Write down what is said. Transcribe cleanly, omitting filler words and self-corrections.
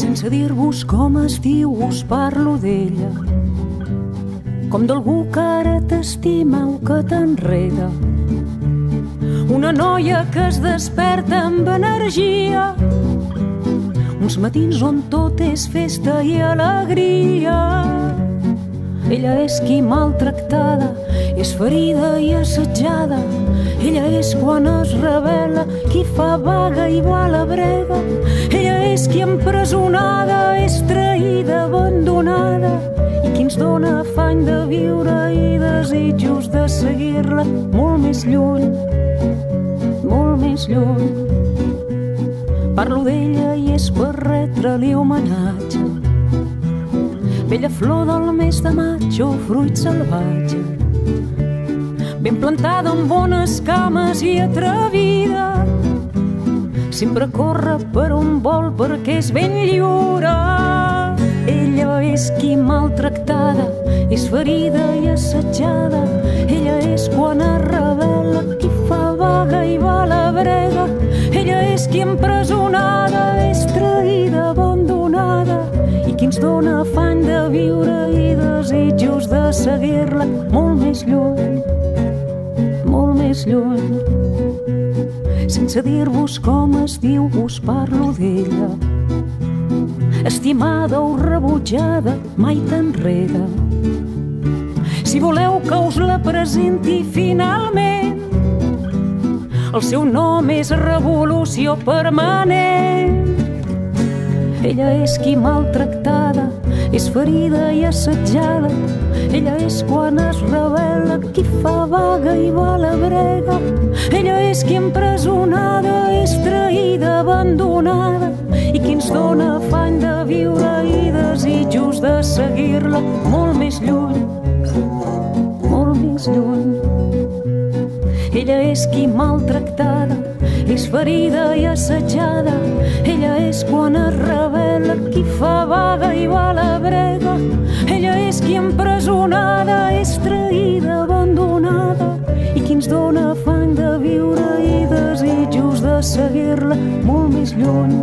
Sense dir-vos com es diu, us parlo d'ella, com d'algú que ara t'estima o que t'enreda. Una noia que es desperta amb energia, uns matins on tot és festa i alegria. Ella és qui maltractada, és ferida i assetjada. Ella és quan es revela, qui fa vaga i va a la brega. Ella és qui empresonada, és traïda, abandonada, i qui ens dona afany de viure i desitjos de seguir-la molt més lluny, molt més lluny. Parlo d'ella i és per retre-li homenatge, bella flor del mes de maig o fruit salvatge, ben plantada amb bones cames i atrevida. Sempre corre per on vol perquè és ben lliure. Ella és qui maltractada, és ferida i assetjada. Ella és quan es revela, qui fa vaga i va a la brega. Ella és qui empresonada, és traïda, abandonada, i qui ens dona afany de viure i desitjos de seguir-la molt més lluny, molt més lluny. Sense dir-vos com es diu, us parlo d'ella. Estimada o rebutjada, mai t'enreda. Si voleu que us la presenti finalment, el seu nom és revolució permanent. Ella és qui maltractada, és ferida i assetjada. Ella és quan es revela, qui fa vaga i va a la brega. Ella és qui empresonada, és traïda, abandonada, i qui ens dona afany de viure i desitjos de seguir-la molt més lluny, molt més lluny. Ella és qui maltractada, és ferida i assetjada. Ella és quan es revela, qui fa vaga i va a la brega. Ella és qui empresonada, és traïda, abandonada, i qui ens dona afany de viure i desitjos de seguir-la molt més lluny,